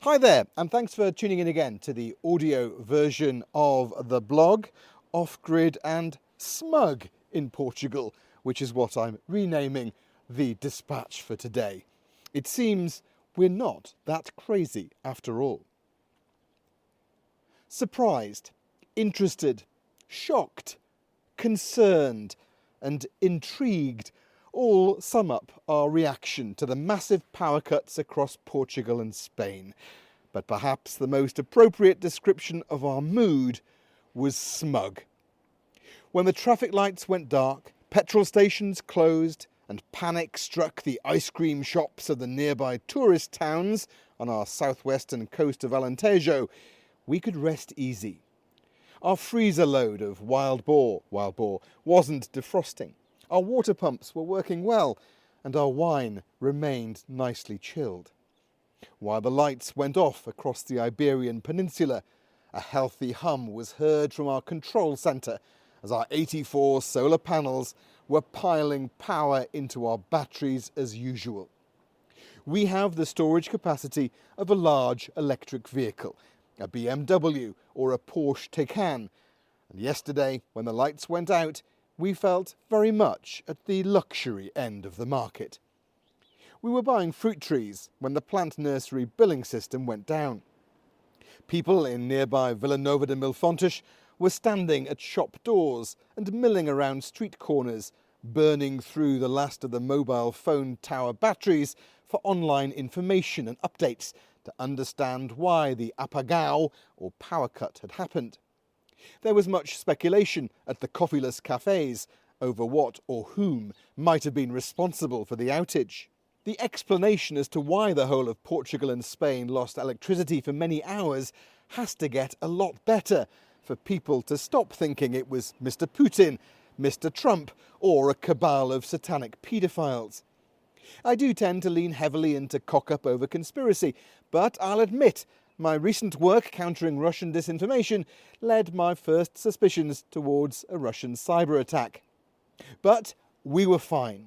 Hi there, and thanks for tuning in again to the audio version of the blog, Off-Grid and SMUG in Portugal, which is what I'm renaming the dispatch for today. It seems we're not that crazy after all. Surprised, interested, shocked, concerned, and intrigued all sum up our reaction to the massive power cuts across Portugal and Spain. But perhaps the most appropriate description of our mood was smug. When the traffic lights went dark, petrol stations closed, and panic struck the ice cream shops of the nearby tourist towns on our southwestern coast of Alentejo, we could rest easy. Our freezer load of wild boar wasn't defrosting. Our water pumps were working well, and our wine remained nicely chilled. While the lights went off across the Iberian peninsula, a healthy hum was heard from our control centre as our 84 solar panels were piling power into our batteries as usual. We have the storage capacity of a large electric vehicle, a BMW or a Porsche Taycan, and yesterday, when the lights went out, we felt very much at the luxury end of the market. We were buying fruit trees when the plant nursery billing system went down. People in nearby Vila Nova de Milfontes were standing at shop doors and milling around street corners, burning through the last of the mobile phone tower batteries for online information and updates to understand why the apagão, or power cut, had happened. There was much speculation at the coffeeless cafes over what or whom might have been responsible for the outage. The explanation as to why the whole of Portugal and Spain lost electricity for many hours has to get a lot better for people to stop thinking it was Mr. Putin, Mr. Trump, or a cabal of satanic paedophiles. I do tend to lean heavily into cock-up over conspiracy, but I'll admit my recent work countering Russian disinformation led my first suspicions towards a Russian cyber attack. But we were fine.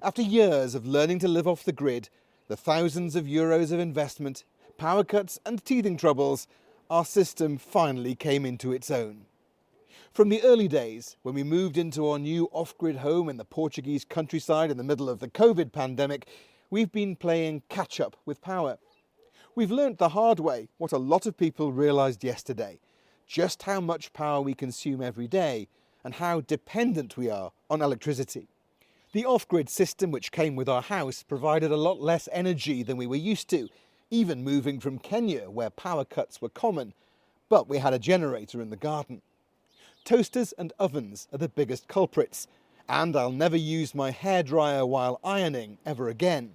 After years of learning to live off the grid, the thousands of euros of investment, power cuts and teething troubles, our system finally came into its own. From the early days, when we moved into our new off-grid home in the Portuguese countryside in the middle of the COVID pandemic, we've been playing catch-up with power. We've learnt the hard way what a lot of people realised yesterday, just how much power we consume every day and how dependent we are on electricity. The off-grid system which came with our house provided a lot less energy than we were used to, even moving from Kenya where power cuts were common, but we had a generator in the garden. Toasters and ovens are the biggest culprits, and I'll never use my hairdryer while ironing ever again.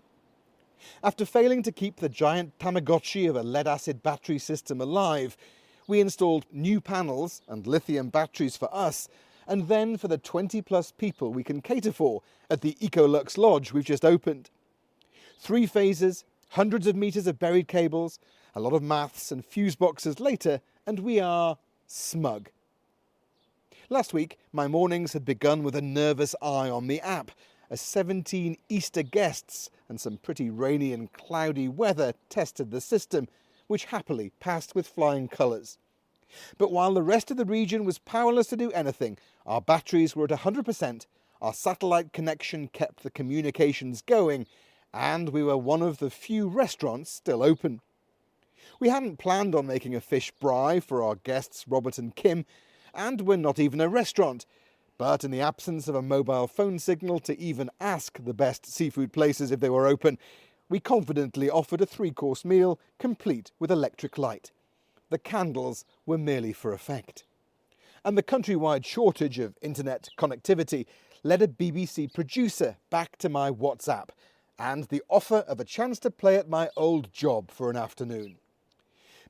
After failing to keep the giant Tamagotchi of a lead-acid battery system alive, we installed new panels and lithium batteries for us, and then for the 20-plus people we can cater for at the Ecolux Lodge we've just opened. 3 phases, hundreds of meters of buried cables, a lot of maths and fuse boxes later, and we are smug. Last week, my mornings had begun with a nervous eye on the app, as 17 Easter guests and some pretty rainy and cloudy weather tested the system, which happily passed with flying colours. But while the rest of the region was powerless to do anything, our batteries were at 100%, our satellite connection kept the communications going, and we were one of the few restaurants still open. We hadn't planned on making a fish braai for our guests Robert and Kim, and we're not even a restaurant. But in the absence of a mobile phone signal to even ask the best seafood places if they were open, we confidently offered a 3-course meal complete with electric light. The candles were merely for effect. And the countrywide shortage of internet connectivity led a BBC producer back to my WhatsApp and the offer of a chance to play at my old job for an afternoon.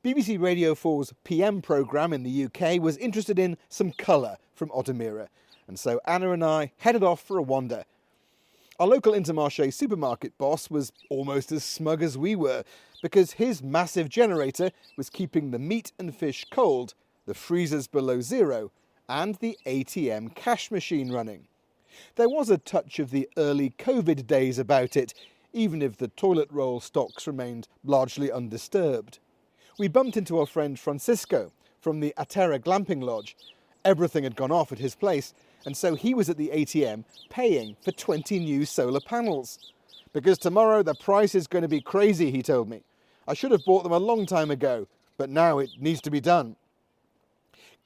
BBC Radio 4's PM programme in the UK was interested in some colour from Odemira, and so Anna and I headed off for a wander. Our local Intermarché supermarket boss was almost as smug as we were, because his massive generator was keeping the meat and fish cold, the freezers below zero, and the ATM cash machine running. There was a touch of the early COVID days about it, even if the toilet roll stocks remained largely undisturbed. We bumped into our friend Francisco from the Atera Glamping Lodge. Everything had gone off at his place, and so he was at the ATM paying for 20 new solar panels. Because tomorrow the price is going to be crazy, he told me. I should have bought them a long time ago, but now it needs to be done.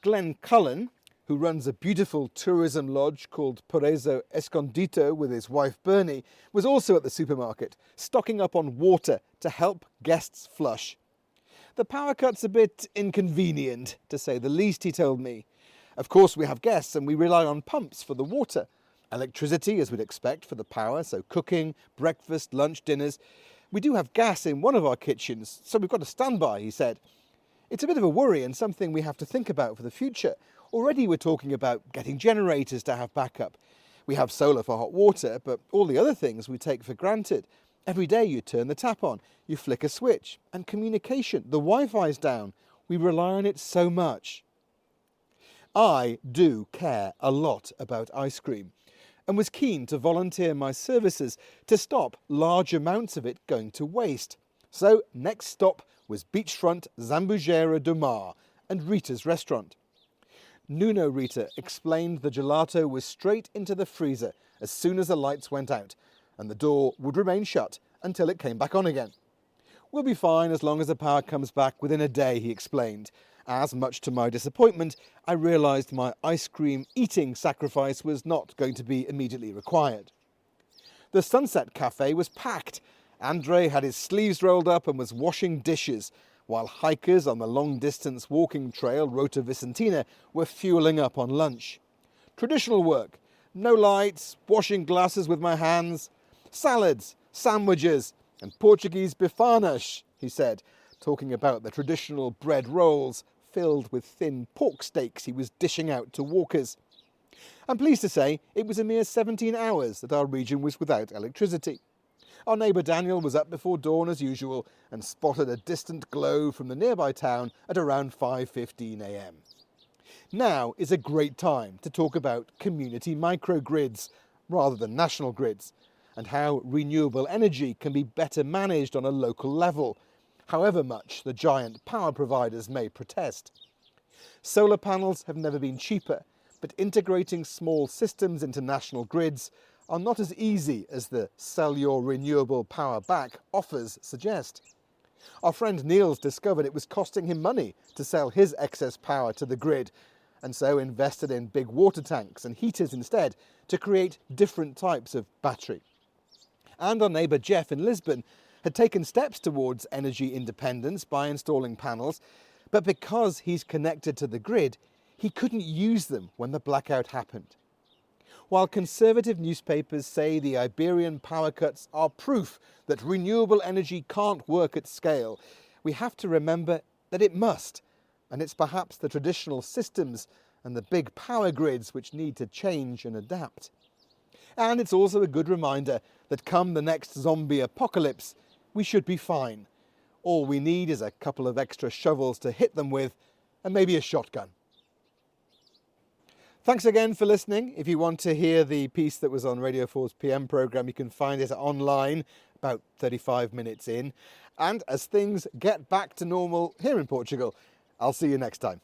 Glenn Cullen, who runs a beautiful tourism lodge called Paraíso Escondido with his wife Bernie, was also at the supermarket, stocking up on water to help guests flush. The power cut's a bit inconvenient, to say the least, he told me. Of course we have guests and we rely on pumps for the water. Electricity, as we'd expect, for the power, so cooking, breakfast, lunch, dinners. We do have gas in one of our kitchens, so we've got a standby, he said. It's a bit of a worry and something we have to think about for the future. Already we're talking about getting generators to have backup. We have solar for hot water, but all the other things we take for granted. Every day you turn the tap on, you flick a switch, and communication, the Wi-Fi's down. We rely on it so much. I do care a lot about ice cream and was keen to volunteer my services to stop large amounts of it going to waste. So next stop was beachfront Zambujeira do Mar and Rita's restaurant. Nuno Rita explained the gelato was straight into the freezer as soon as the lights went out, and the door would remain shut until it came back on again. We'll be fine as long as the power comes back within a day, he explained, as, much to my disappointment, I realised my ice cream eating sacrifice was not going to be immediately required. The Sunset Cafe was packed. Andre had his sleeves rolled up and was washing dishes, while hikers on the long-distance walking trail Rota Vicentina were fueling up on lunch. Traditional work, no lights, washing glasses with my hands, salads, sandwiches, and Portuguese bifanas, he said, talking about the traditional bread rolls filled with thin pork steaks he was dishing out to walkers. I'm pleased to say it was a mere 17 hours that our region was without electricity. Our neighbour Daniel was up before dawn as usual and spotted a distant glow from the nearby town at around 5:15 a.m. Now is a great time to talk about community microgrids rather than national grids, and how renewable energy can be better managed on a local level, however much the giant power providers may protest. Solar panels have never been cheaper, but integrating small systems into national grids are not as easy as the sell your renewable power back offers suggest. Our friend Neil's discovered it was costing him money to sell his excess power to the grid, and so invested in big water tanks and heaters instead to create different types of battery. And our neighbour Jeff in Lisbon had taken steps towards energy independence by installing panels, but because he's connected to the grid, he couldn't use them when the blackout happened. While conservative newspapers say the Iberian power cuts are proof that renewable energy can't work at scale, we have to remember that it must, and it's perhaps the traditional systems and the big power grids which need to change and adapt. And it's also a good reminder that come the next zombie apocalypse, we should be fine. All we need is a couple of extra shovels to hit them with, and maybe a shotgun. Thanks again for listening. If you want to hear the piece that was on Radio 4's PM programme, you can find it online about 35 minutes in. And as things get back to normal here in Portugal, I'll see you next time.